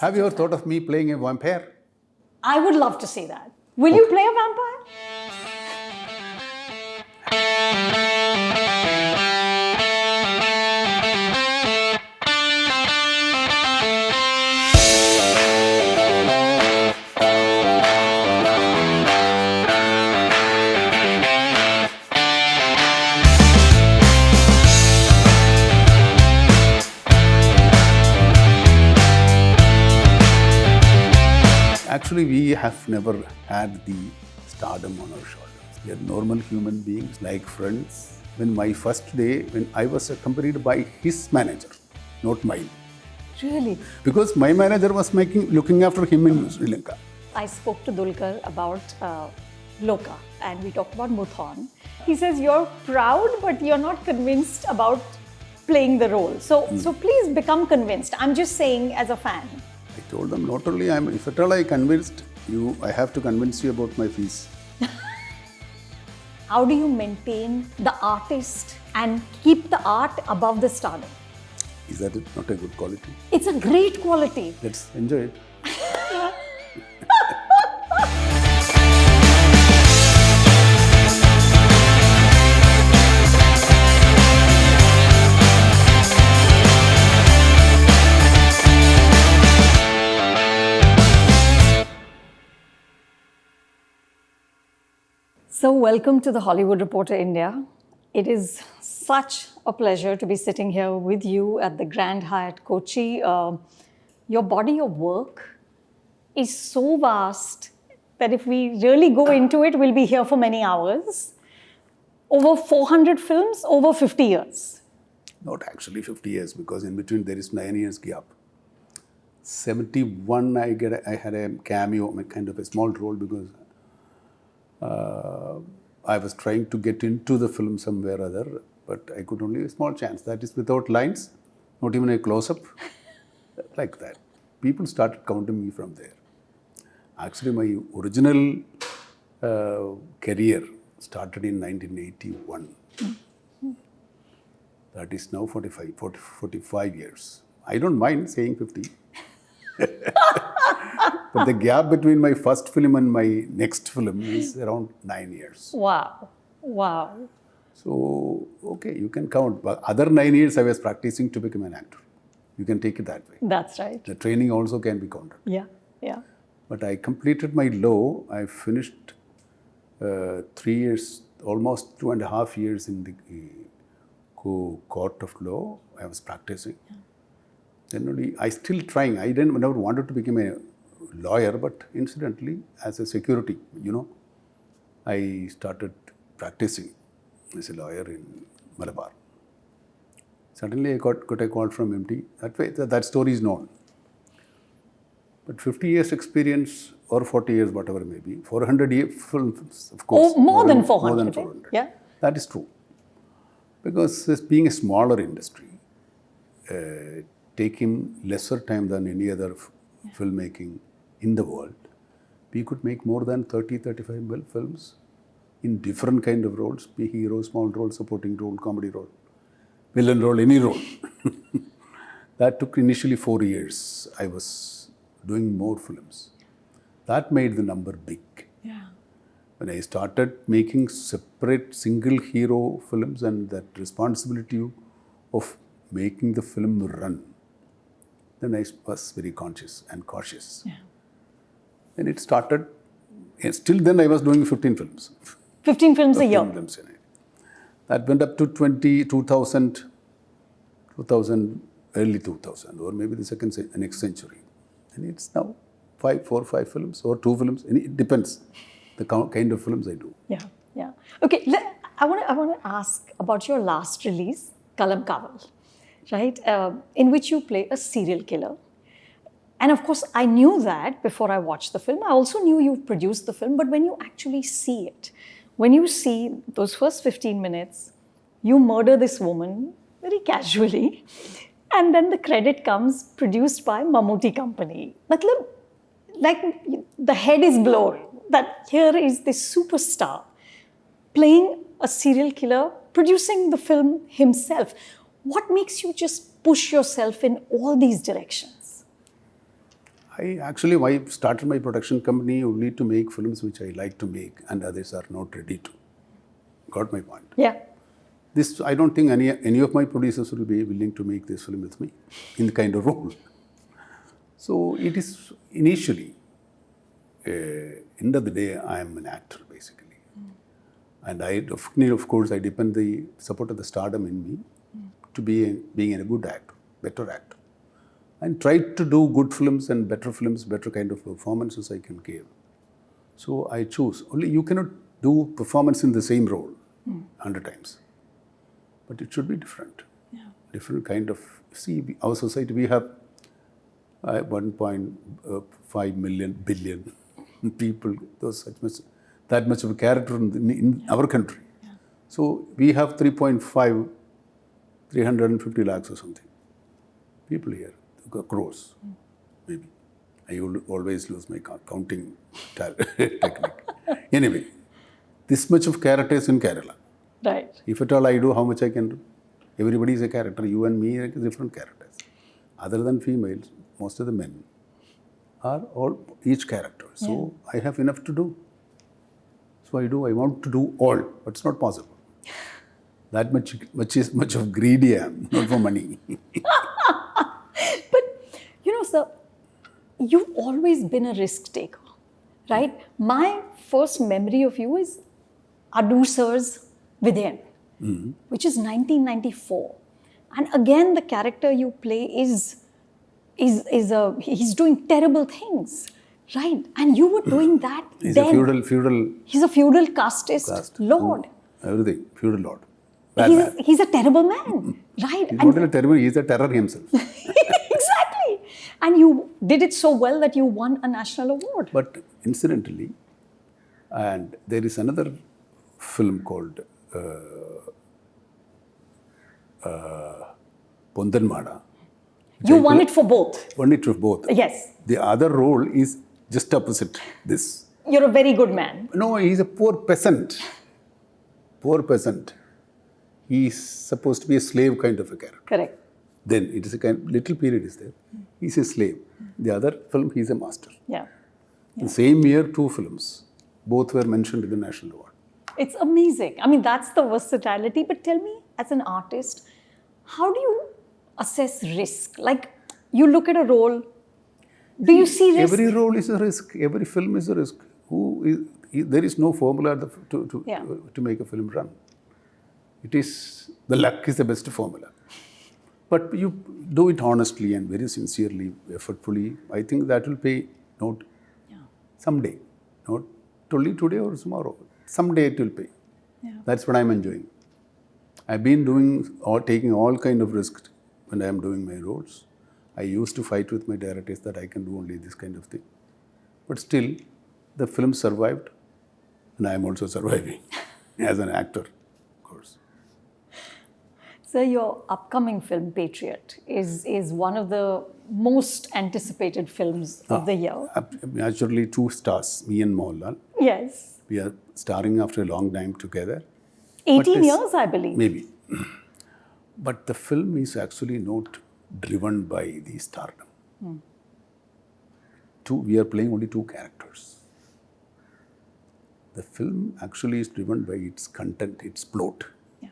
Have you ever thought of me playing a vampire? I would love to see that. Will you play a vampire? Actually, we have never had the stardom on our shoulders. We are normal human beings, like friends. When my first day, when I was accompanied by his manager, not mine. Really? Because my manager was looking after him in Sri Lanka. I spoke to Dulquer about Lokah and we talked about Mothon. He says you're proud but you're not convinced about playing the role. So please become convinced. I'm just saying as a fan. I told them, not only if at all I convinced you, I have to convince you about my fees. How do you maintain the artist and keep the art above the stardom? Is that not a good quality? It's a great quality. Let's enjoy it. So welcome to the Hollywood Reporter India. It is such a pleasure to be sitting here with you at the Grand Hyatt Kochi. Your body of work is so vast that if we really go into it, we'll be here for many hours. Over 400 films, over 50 years. Not actually 50 years, because in between there is 9 years gap. 71, I had a cameo, kind of a small role, because I was trying to get into the film somewhere or other, but I could only a small chance. That is without lines, not even a close-up, like that. People started counting me from there. Actually, my original career started in 1981. That is now 45 years. I don't mind saying 50. But the gap between my first film and my next film is around 9 years. Wow. Wow. So, okay, you can count. But other 9 years I was practicing to become an actor. You can take it that way. That's right. The training also can be counted. Yeah, yeah. But I completed my law. I finished 3 years, almost 2.5 years in the court of law. I was practicing. Yeah. Then only, I still trying. I never wanted to become a lawyer, but incidentally, as a security, I started practicing as a lawyer in Malabar. Suddenly, I got a call from MD. That way, that story is known. But 50 years experience or 40 years, whatever it may be, 400 films, of course. Oh, more than 400. More than 400. Yeah. That is true. Because this being a smaller industry, taking lesser time than any other filmmaking in the world, we could make more than 30-35 films in different kind of roles, be hero, small role, supporting role, comedy role, villain role, any role. That took initially 4 years. I was doing more films. That made the number big. Yeah. When I started making separate single hero films and that responsibility of making the film run, then I was very conscious and cautious. Yeah. And it started, still then I was doing 15 films. 15 films a year? 15 films in it. That went up to 2000, early 2000, or maybe the next century. And it's now 4 or 5 films, or 2 films. It depends the kind of films I do. Yeah, yeah. Okay, I want to ask about your last release, Kalamkaval, right? In which you play a serial killer. And of course, I knew that before I watched the film. I also knew you produced the film, but when you actually see it, when you see those first 15 minutes, you murder this woman very casually, and then the credit comes produced by Mammootty company. But look, like the head is blown that here is this superstar playing a serial killer, producing the film himself. What makes you just push yourself in all these directions? I started my production company only to make films which I like to make and others are not ready to. Got my point? Yeah. This, I don't think any of my producers will be willing to make this film with me in the kind of role. So it is initially, end of the day, I am an actor basically. And of course, I depend the support of the stardom in me to being a good actor, better actor. And try to do good films and better films, better kind of performances I can give. So I choose. Only you cannot do performance in the same role 100 times. But it should be different. Yeah. Different kind of, see, our society, we have 1.5 billion people, that much of a character in our country. Yeah. So we have 350 lakhs or something people here, crores, maybe. I always lose my counting technique. Anyway, this much of characters in Kerala. Right. If at all I do, how much I can do? Everybody is a character. You and me are different characters. Other than females, most of the men are all each character. So I have enough to do. So I want to do all, but it's not possible. That much of greedy I am, not for money. But, sir, you've always been a risk taker, right? My first memory of you is Adoor sir's Vidheyan, which is 1994. And again, the character you play he's doing terrible things, right? And you were doing that He's then. a feudal. He's a feudal casteist lord. Everything, feudal lord. He's a terrible man, right? He's not a terrible, he's a terror himself. Exactly. And you did it so well that you won a national award. But incidentally, and there is another film called Ponthan Mada. You won it for both. Won it for both. Yes. The other role is just opposite this. You're a very good man. No, he's a poor peasant. Poor peasant. He's supposed to be a slave kind of a character. Correct. Then it is a little period is there. He's a slave. The other film, he's a master. Yeah. In the same year, 2 films. Both were mentioned in the national award. It's amazing. I mean, that's the versatility. But tell me, as an artist, how do you assess risk? Like, you look at a role, do you see risk? Every role is a risk. Every film is a risk. There is no formula to make a film run. It is, the luck is the best formula. But you do it honestly and very sincerely, effortfully. I think that will pay note someday. Not only today or tomorrow. Someday it will pay. Yeah. That's what I'm enjoying. I've been taking all kind of risks when I am doing my roles. I used to fight with my directors that I can do only this kind of thing. But still, the film survived and I am also surviving as an actor, of course. So your upcoming film, Patriot, is one of the most anticipated films of the year. Naturally, 2 stars, me and Mohanlal. Yes. We are starring after a long time together. 18 years, I believe. Maybe. But the film is actually not driven by the stardom. We are playing only 2 characters. The film actually is driven by its content, its plot. Yeah.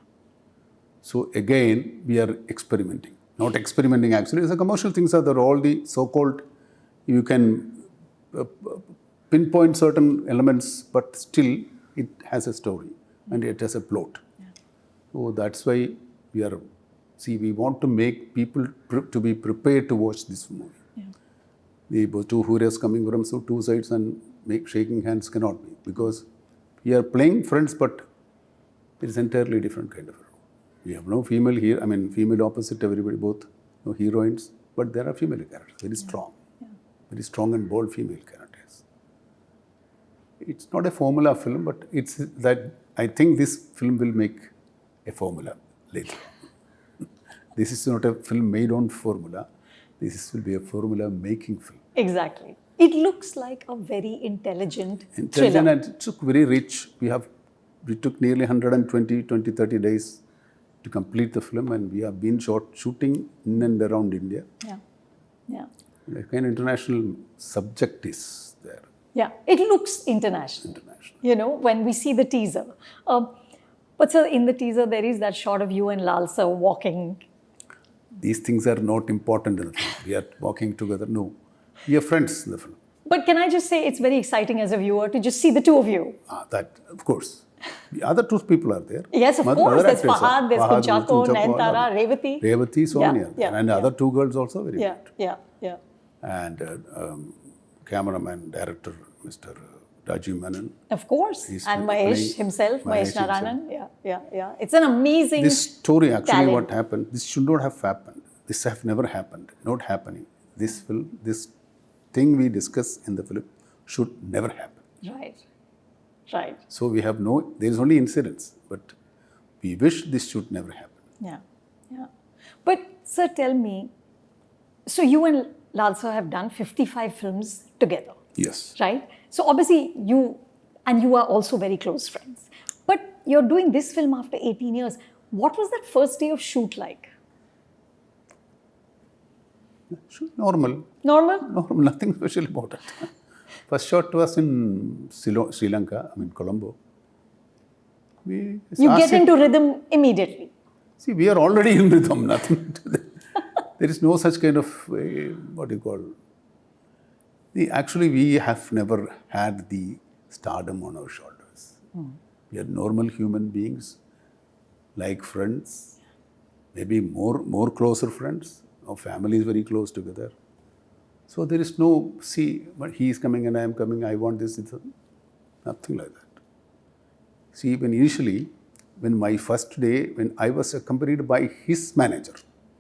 So again, we are experimenting. Not experimenting actually, it's a commercial things are there. All the so-called, you can pinpoint certain elements, but still it has a story and it has a plot. Yeah. So that's why we want to make people to be prepared to watch this movie. Yeah. The 2 heroes coming from 2 sides and shaking hands cannot be, because we are playing friends, but it is entirely different kind of a role. We have no female here, female opposite everybody, both no heroines, but there are female characters, very strong, very strong and bold female characters. It's not a formula film, but it's that I think this film will make a formula later. This is not a film made on formula. This will be a formula making film. Exactly. It looks like a very intelligent thriller. And it took very rich. We took nearly 30 days to complete the film, and we have been shooting in and around India. Yeah. Yeah. A kind of international subject is there. Yeah, it looks international. International. When we see the teaser. But sir, in the teaser, there is that shot of you and Lal sir walking. These things are not important in the film. We are walking together. No. We are friends in the film. But can I just say it's very exciting as a viewer to just see the two of you? That, of course. The other two people are there. Yes, of course. There's Fahad, there's Kunchako, Nayanthara, Revati. Revati, so many are there. And other two girls also very good. Yeah. And cameraman, director, Mr. Rajiv Menon. Of course. And Mahesh himself, Mahesh Narayanan. Yeah. It's an amazing This story, actually talent. what happened, this should not have happened. This have never happened. Not happening. This thing we discuss in the film should never happen. Right. So we have there is only incidents, but we wish this should never happen. Yeah. But sir, tell me, so you and Lal sir have done 55 films together. Yes. Right? So obviously you are also very close friends. But you're doing this film after 18 years. What was that first day of shoot like? Normal. Nothing special about it. First shot was in Sri Lanka, Colombo. You get into rhythm immediately. See, we are already in rhythm. Nothing. There is no such kind of, actually, we have never had the stardom on our shoulders. We are normal human beings, like friends, maybe more closer friends. Our family is very close together. So there is no, but he is coming and I am coming, I want this, nothing like that. See, when my first day, when I was accompanied by his manager,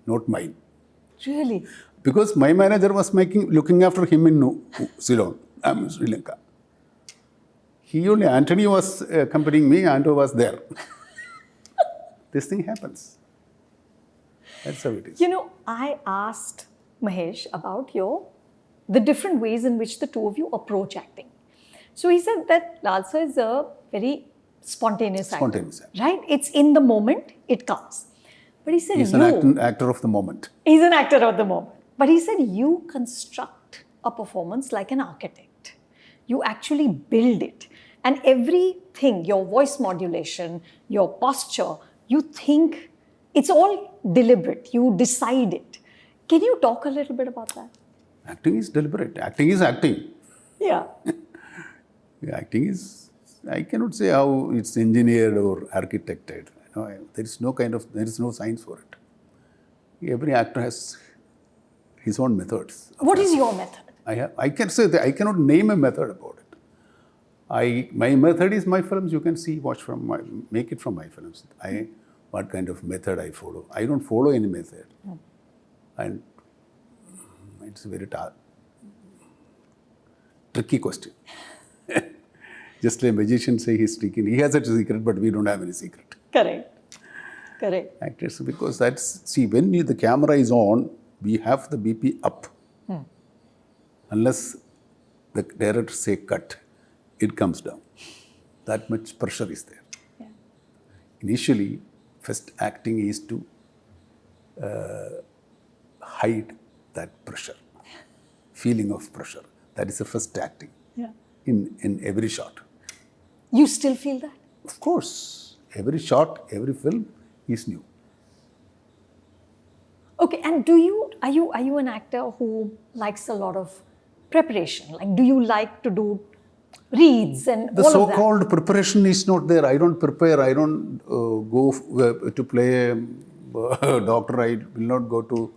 not mine. Really? Because my manager was looking after him in Ceylon, Sri Lanka. Anthony was accompanying me, Anto was there. This thing happens. That's how it is. I asked Mahesh about the different ways in which the two of you approach acting. So he said that Lal sir is a very spontaneous actor. Right? It's in the moment, it comes. But he said he's an actor of the moment. He's an actor of the moment. But he said you construct a performance like an architect. You actually build it. And everything, your voice modulation, your posture, you think it's all deliberate. You decide it. Can you talk a little bit about that? Acting is deliberate. Acting is acting. Yeah. Acting is, I cannot say how it's engineered or architected. There is no science for it. Every actor has his own methods. What is your method? I can say that I cannot name a method about it. My method is my films. You can make it from my films. What kind of method I follow. I don't follow any method. And it's a very tricky question. Just like a magician say he's speaking. He has a secret, but we don't have any secret. Correct. Actors, because when the camera is on, we have the BP up. Unless the director say cut, it comes down. That much pressure is there. Yeah. Initially, first acting is to hide that pressure, feeling of pressure. That is the first acting. Yeah. In every shot. You still feel that? Of course. Every shot, every film is new. Okay, and are you an actor who likes a lot of preparation? Like, do you like to do reads and the all of that? The so-called preparation is not there. I don't prepare. I don't go to play a doctor. I will not go to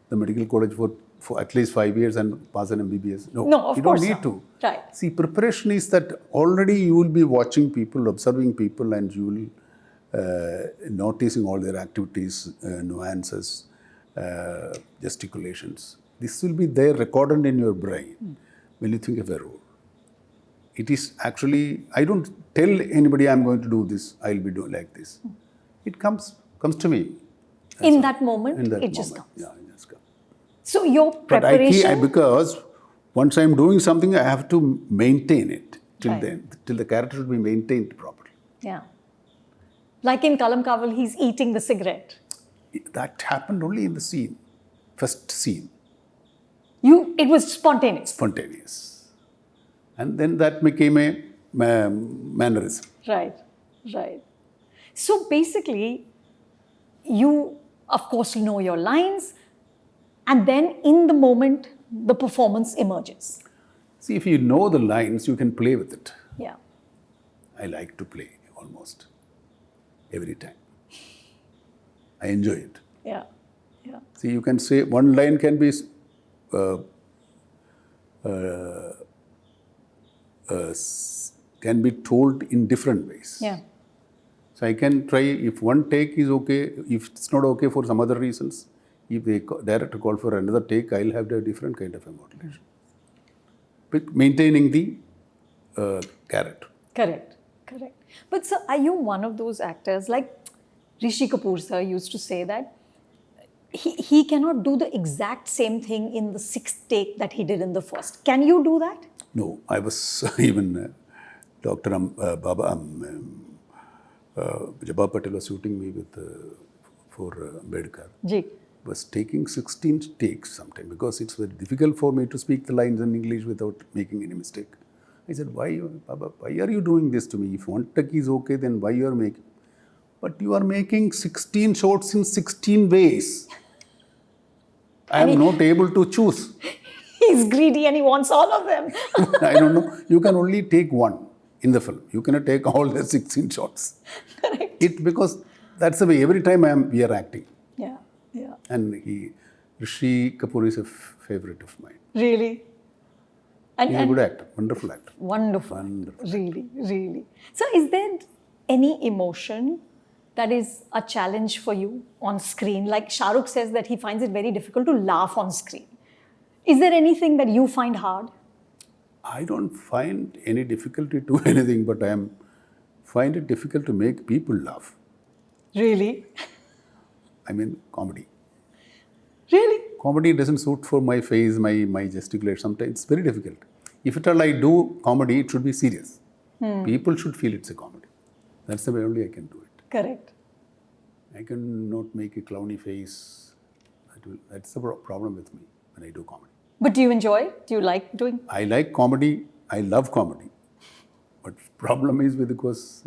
the medical college for at least 5 years and pass an MBBS. No, of you course don't need not. to. Right. See, preparation is that already you will be watching people, observing people, and you will noticing all their activities, nuances, gesticulations. This will be there recorded in your brain when you think of a role. It is actually, I don't tell anybody I'm going to do this, I'll be doing like this. It comes to me. In that moment, it just comes. Yeah, it just comes. So your preparation... because once I'm doing something, I have to maintain it till the character will be maintained properly. Yeah. Like in Kalamkaval, he's eating the cigarette. That happened only in the scene, first scene. It was spontaneous. Spontaneous. And then that became a mannerism. Right, right. So basically, you, of course, know your lines, and then in the moment, the performance emerges. See, if you know the lines, you can play with it. Yeah. I like to play almost every time. I enjoy it. Yeah. Yeah. See, you can say one line can be told in different ways. Yeah. So I can try, if one take is okay, if it's not okay for some other reasons, if the director call for another take, I'll have a different kind of a modulation. But maintaining the character. Correct. Correct. But sir, are you one of those actors like Rishi Kapoor sir used to say that he cannot do the exact same thing in the sixth take that he did in the first. Can you do that? No, I was even Dr. Jabba Patel was shooting me with for Ambedkar. Ji. Was taking 16 takes sometimes because it's very difficult for me to speak the lines in English without making any mistake. I said, Baba, why are you doing this to me? If one take is okay, then why you are making? But you are making 16 shots in 16 ways. I am not able to choose. He's greedy and he wants all of them. I don't know. You can only take one in the film. You cannot take all the 16 shots. Correct. Because that's the way. Every time we are acting. Yeah, yeah. And Rishi Kapoor is a favorite of mine. Really? He's a good actor, wonderful actor. Wonderful. Wonderful. Really, really. So is there any emotion that is a challenge for you on screen? Like Shah Rukh says that he finds it very difficult to laugh on screen. Is there anything that you find hard? I don't find any difficulty to anything, but I find it difficult to make people laugh. Really? I mean, comedy. Really? Comedy doesn't suit for my face, my gesticulate. Sometimes it's very difficult. If at all I do comedy, it should be serious. People should feel it's a comedy. That's the way only I can do it. Correct. I cannot make a clowny face. That's the problem with me when I do comedy. But do you enjoy? Do you like doing? I like comedy. I love comedy. But problem is because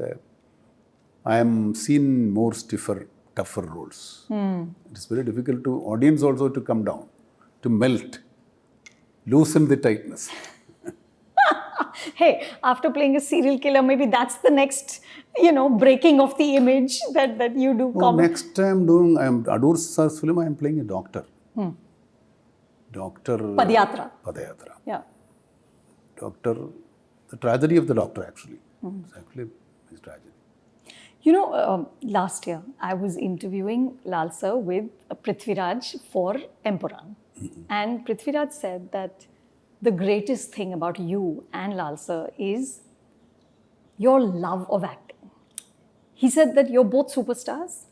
I am seen more stiffer, tougher roles. It is very difficult to audience also to come down, to melt, loosen the tightness. Hey, after playing a serial killer, maybe that's the next, breaking of the image that you do. Next time doing Adoor Sar's film, I am playing a doctor. Doctor Padayaatra. Padayaatra. Yeah. Doctor, the tragedy of the doctor actually. It's actually his tragedy. Last year I was interviewing Lal sir with Prithviraj for Empuran. And Prithviraj said that the greatest thing about you and Lal sir is your love of acting. He said that you're both superstars.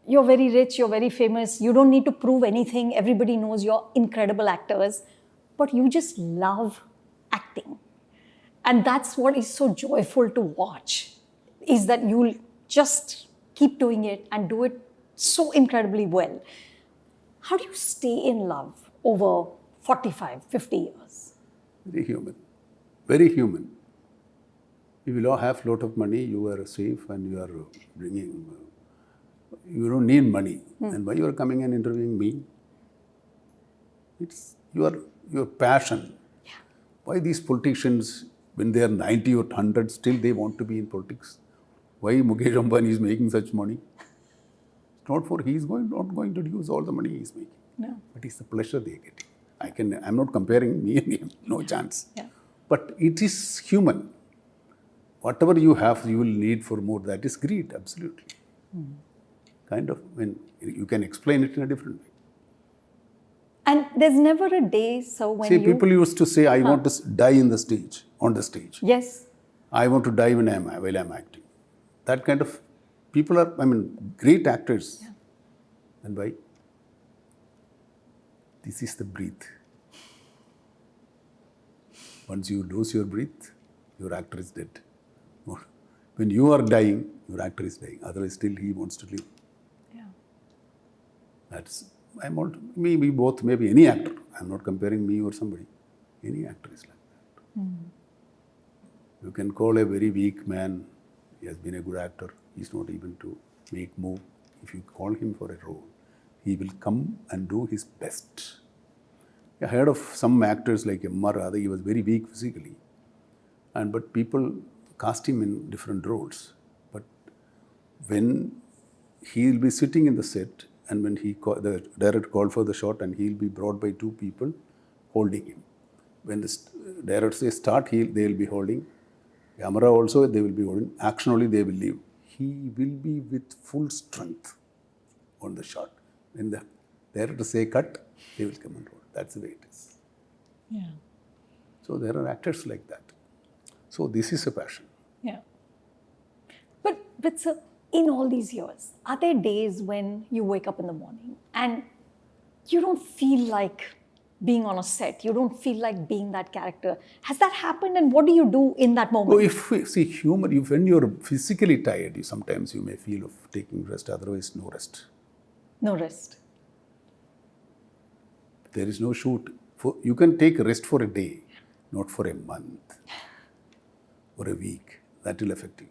You're very rich, you're very famous. You don't need to prove anything. Everybody knows you're incredible actors. But you just love acting. And that's what is so joyful to watch, is that you'll just keep doing it and do it so incredibly well. How do you stay in love over 45, 50 years? Very human. Very human. If you have a lot of money, you are safe and you are bringing, you don't need money. And why you are coming and interviewing me? It's your passion. Yeah. Why these politicians, when they are 90 or 100, still they want to be in politics? Why Mukesh Ambani is making such money? It's not for not going to use all the money he is making. No. But it's the pleasure they are getting. I'm not comparing me and him, no chance. Yeah. But it is human. Whatever you have, you will need for more. That is greed, absolutely. Kind of, you can explain it in a different way. And there's never a day, so when people used to say, I want to die on the stage. Yes. I want to die while I'm acting. That kind of people are, great actors. Yeah. And why? This is the breath. Once you lose your breath, your actor is dead. When you are dying, your actor is dying. Otherwise, still he wants to live. Yeah. We both, maybe any actor. I'm not comparing me or somebody. Any actor is like that. You can call a very weak man, he has been a good actor, he's not even to make move. If you call him for a role, he will come and do his best. I heard of some actors like M.R. Radha, he was very weak physically. But people cast him in different roles. But when he'll be sitting in the set, and when the director called for the shot, and he'll be brought by two people holding him. When the director says start, they'll be holding. Camera also, they will be holding. Action only, they will leave. He will be with full strength on the shot. When the director say cut, they will come and hold. That's the way it is. Yeah. So there are actors like that. So this is a passion. Yeah. But sir, in all these years, are there days when you wake up in the morning and you don't feel like being on a set, you don't feel like being that character? Has that happened, and what do you do in that moment? Oh, if we see humor, when you're physically tired, sometimes you may feel of taking rest, otherwise no rest. No rest. There is no shoot. You can take rest for a day, not for a month or a week. That will affect you.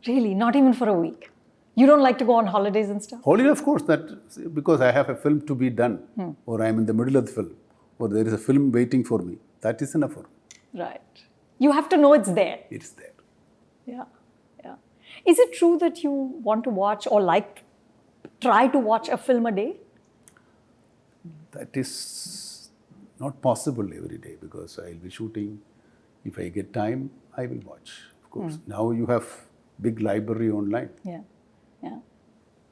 Really? Not even for a week? You don't like to go on holidays and stuff? Holiday, of course, that because I have a film to be done, or I'm in the middle of the film, or there is a film waiting for me. That is enough for me. Right. You have to know it's there. It's there. Yeah. Yeah. Is it true that you want to watch or try to watch a film a day? That is not possible every day because I'll be shooting. If I get time, I will watch, of course. Now you have big library online. Yeah. Yeah.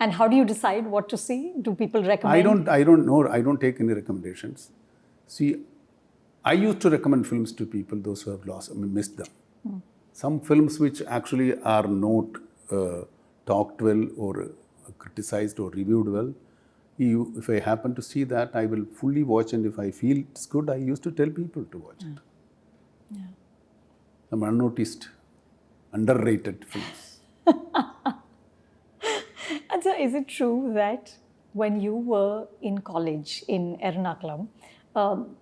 And how do you decide what to see? Do people recommend? I don't know. I don't take any recommendations. See, I used to recommend films to people, those who have missed them. Some films which actually are not talked well or criticized or reviewed well, if I happen to see that, I will fully watch, and if I feel it's good, I used to tell people to watch it. Yeah. Some unnoticed, underrated films. And so is it true that when you were in college in Ernakulam,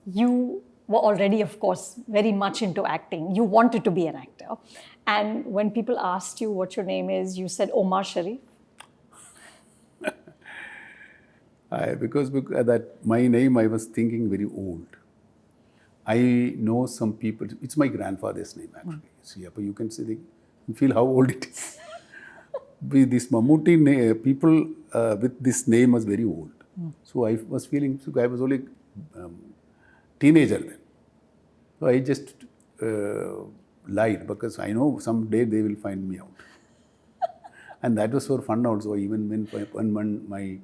you were already, of course, very much into acting. You wanted to be an actor. And when people asked you what your name is, you said Omar Sharif. Because that my name, I was thinking very old. I know some people, it's my grandfather's name actually. See, you can see, you feel how old it is. This Mammootty people with this name was very old. So I was feeling, I was only teenager then. So I just lied because I know someday they will find me out. And that was for fun also. Even when my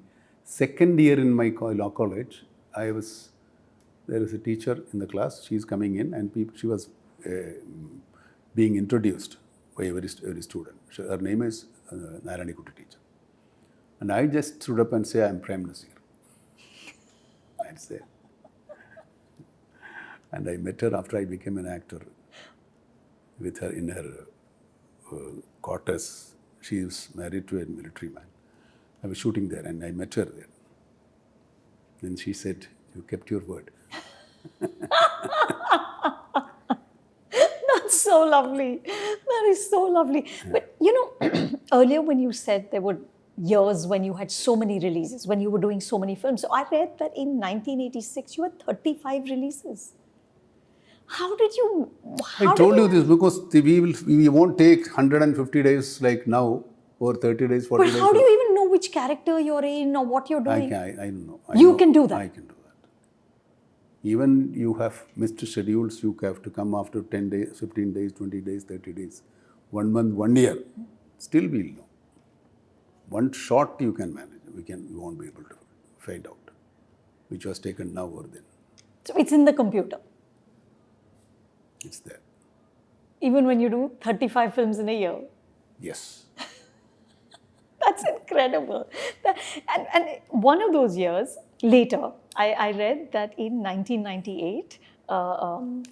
second year in my law college, there is a teacher in the class, she's coming in and she was being introduced by every student. Her name is Narani Kuti teacher. And I just stood up and say, I'm Prem Nasir. I'd say. And I met her after I became an actor with her in her quarters. She is married to a military man. I was shooting there and I met her there. Then she said, you kept your word. That's so lovely. That is so lovely. Yeah. But you know, earlier when you said there were years when you had so many releases, when you were doing so many films. So I read that in 1986 you had 35 releases. How did you... I told you this because we won't take 150 days like now or 30 days, 40 days. But how do you even know which character you're in or what you're doing? I don't know. You can do that? I can do that. Even you have missed schedules, you have to come after 10 days, 15 days, 20 days, 30 days, 1 month, 1 year. Still we'll know. One shot you can manage. You won't be able to find out which was taken now or then. So it's in the computer? It's there. Even when you do 35 films in a year? Yes. That's incredible. And one of those years, later, I read that in 1998,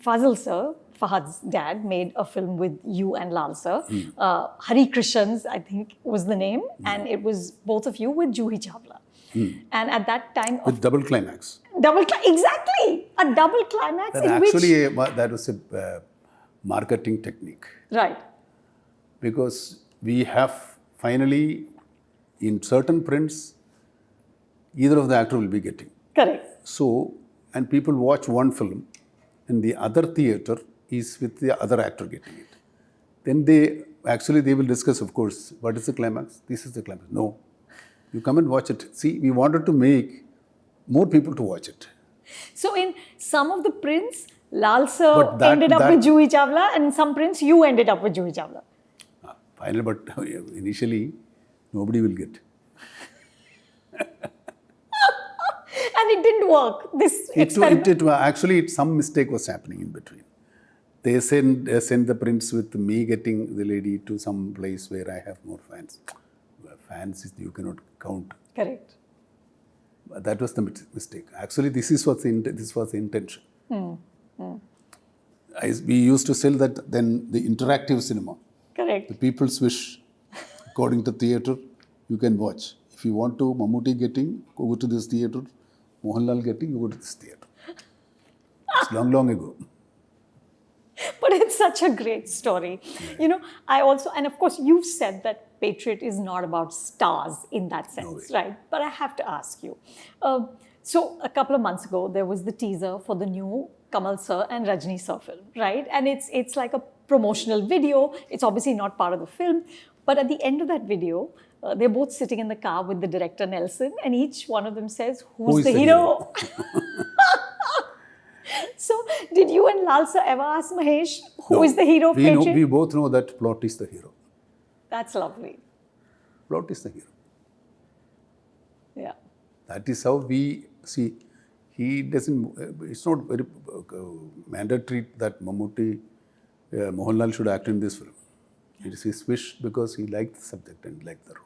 Fazil sir, Fahad's dad, made a film with you and Lal sir. Harikrishnans, I think was the name. And it was both of you with Juhi Chawla. And at that time... With double-climax. Exactly, a double climax That in which... actually, that was a marketing technique. Right. Because we have finally, in certain prints, either of the actor will be getting. Correct. So, and people watch one film, and the other theatre is with the other actor getting it. Then they will discuss, of course, what is the climax? This is the climax. No, you come and watch it. See, we wanted to make more people to watch it. So in some of the prints, Lal sir But that- ended up that- with Juhi Chawla, and in some prints you ended up with Juhi Chawla. Finally, but initially, nobody will get. And it didn't work. This experiment. Actually, some mistake was happening in between. They send the prints with me getting the lady to some place where I have more fans. Fans, you cannot count. Correct. That was the mistake. Actually, this was the intention. We used to sell that then the interactive cinema. Correct. The people's wish, according to theatre, you can watch. If you want to Mammootty getting, go to this theatre. Mohanlal getting, you go to this theatre. It's long, long ago. But it's such a great story. You know, I also, and of course, you've said that Patriot is not about stars in that sense, right? But I have to ask you. So a couple of months ago, there was the teaser for the new Kamal sir and Rajni sir film, right? And it's like a promotional video. It's obviously not part of the film. But at the end of that video, they're both sitting in the car with the director Nelson, and each one of them says, who's the hero? So, did you and Lal sir ever ask Mahesh, who is the hero of Patriot? We both know that plot is the hero. That's lovely. Plot is the hero. Yeah. That is how we see. He doesn't, it's not very mandatory that Mammootty, Mohanlal should act in this film. It is his wish because he liked the subject and liked the role.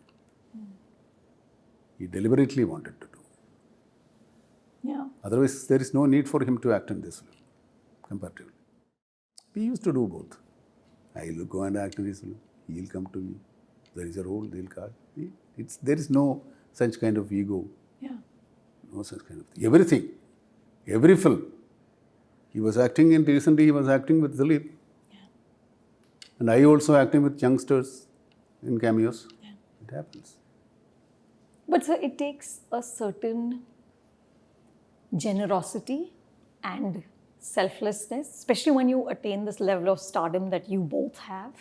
He deliberately wanted to do. Yeah. Otherwise, there is no need for him to act in this film, comparatively. We used to do both. I will go and act in this film. He will come to me. There is a role, they will call. There is no such kind of ego. Yeah. No such kind of thing. Everything. Every film. He was acting in, recently he was acting with Dilip. Yeah. And I also acting with youngsters in cameos. Yeah. It happens. But sir, it takes a certain generosity and selflessness, especially when you attain this level of stardom that you both have,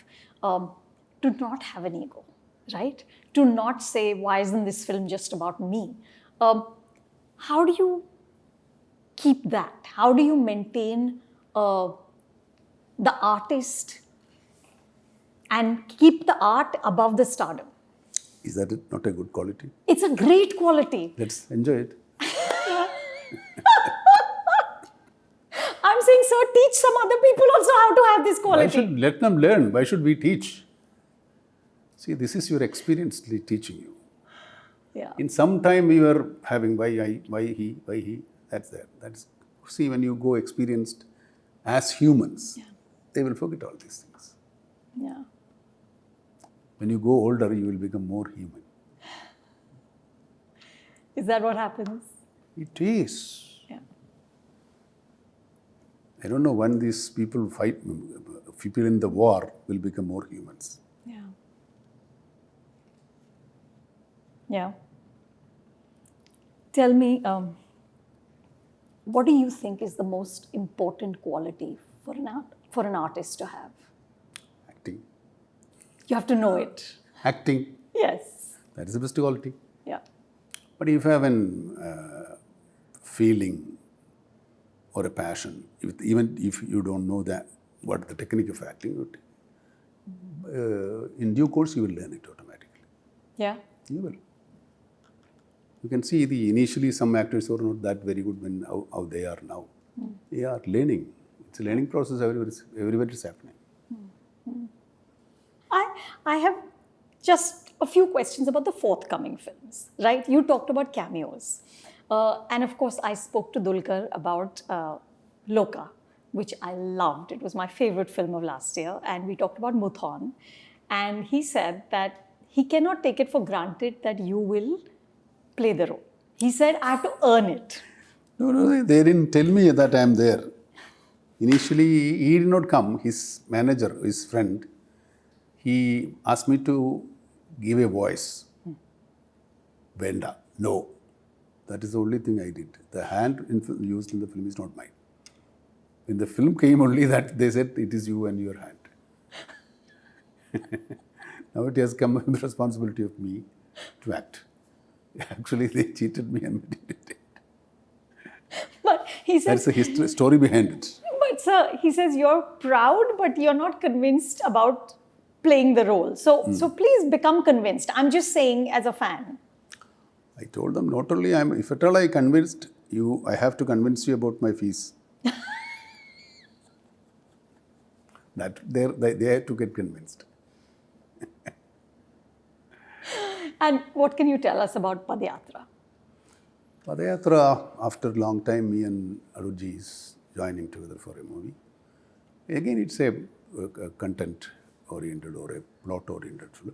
to not have an ego, right? To not say, why isn't this film just about me? How do you keep that? How do you maintain the artist and keep the art above the stardom? Is that not a good quality? It's a great quality. Let's enjoy it. I'm saying, sir, teach some other people also how to have this Why quality. should let them learn? Why should we teach? See, this is your experience teaching you. Yeah. In some time you are having why he, that's there. That's, see, when you go experienced as humans, they will forget all these things. Yeah. When you go older, you will become more human. Is that what happens? It is. Yeah. I don't know when these people fight, people in the war will become more humans. Yeah. Yeah. Tell me, what do you think is the most important quality for an artist to have? Acting. You have to know it. Acting. Yes. That is the best quality. Yeah. But if you have a feeling or a passion, even if you don't know that what the technique of acting, in due course you will learn it automatically. Yeah. You will. You can see initially some actors were not that very good when how they are now. They are learning. It's a learning process everywhere is happening. I have just a few questions about the forthcoming films, right? You talked about cameos. And of course, I spoke to Dulquer about Lokah, which I loved. It was my favorite film of last year. And we talked about Muthon. And he said that he cannot take it for granted that you will play the role. He said, I have to earn it. No, they didn't tell me that I am there. Initially, he did not come. His manager, his friend, he asked me to give a voice. Venda. No. That is the only thing I did. The hand used in the film is not mine. When the film came only that they said it is you and your hand. Now it has come the responsibility of me to act. Actually, they cheated me and did it. But he says, That's the story behind it. but sir, he says you're proud, but you're not convinced about playing the role. So please become convinced. I'm just saying as a fan. I told them not only if at all I convinced you, I have to convince you about my fees. That they have to get convinced. And what can you tell us about Padayaatra? Padayaatra, after a long time, me and Adoor is joining together for a movie. Again, it's a content-oriented or a plot-oriented film.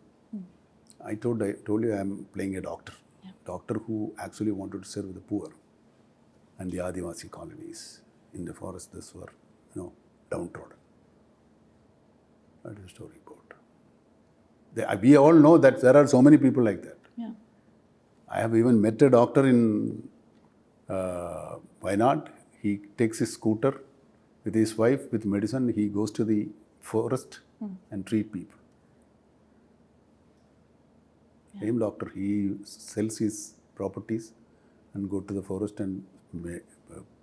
I told you I am playing a doctor. Yeah. Doctor who actually wanted to serve the poor and the Adivasi colonies in the forest. This were, downtrodden. That is a story about. We all know that there are so many people like that. Yeah. I have even met a doctor in Wayanad. He takes his scooter with his wife, with medicine. He goes to the forest and treat people. Yeah. Same doctor. He sells his properties and go to the forest and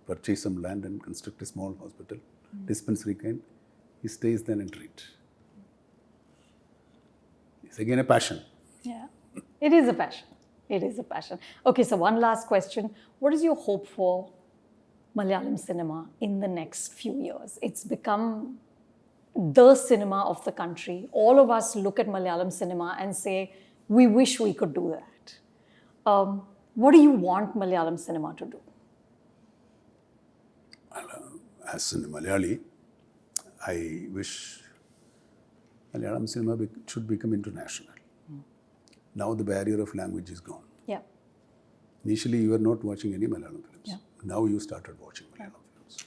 purchase some land and construct a small hospital, dispensary kind. He stays then and treat. It's again a passion. Yeah, it is a passion. It is a passion. Okay, so one last question. What is your hope for Malayalam cinema in the next few years? It's become the cinema of the country. All of us look at Malayalam cinema and say, we wish we could do that. What do you want Malayalam cinema to do? As a Malayali, I wish Malayalam cinema should become international. Now the barrier of language is gone. Yeah. Initially, you were not watching any Malayalam films. Yeah. Now you started watching Malayalam films.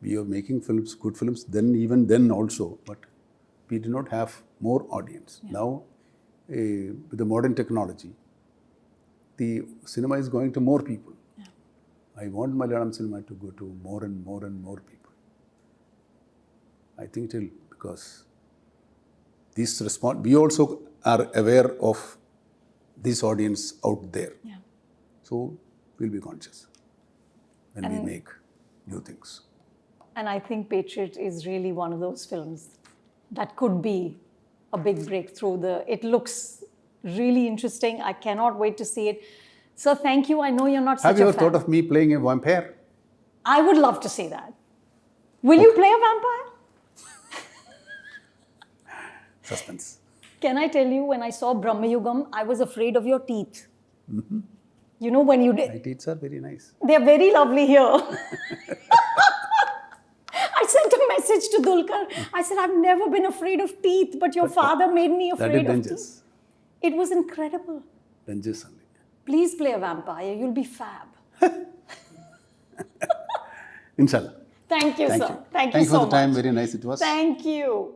We are making films, good films, even then also, but we did not have more audience. Yeah. Now, with the modern technology, the cinema is going to more people. Yeah. I want Malayalam cinema to go to more and more and more people. I think it will, because this response, we also are aware of this audience out there. Yeah. So we'll be conscious when we make new things. And I think Patriot is really one of those films that could be a big breakthrough. It looks really interesting. I cannot wait to see it. Sir, thank you. I know you're not such a fan. Have you ever thought of me playing a vampire? I would love to see that. Will you play a vampire? Suspense. Can I tell you, when I saw Brahmayugam, I was afraid of your teeth. Mm-hmm. You know, when you did. My teeth are very nice. They're very lovely here. I sent a message to Dulquer. I said, I've never been afraid of teeth, but your father made me afraid of teeth. It was incredible. Dangerous only. Please play a vampire. You'll be fab. Inshallah. Thank you, sir. Thank you so much. Thanks for the time. Very nice it was. Thank you.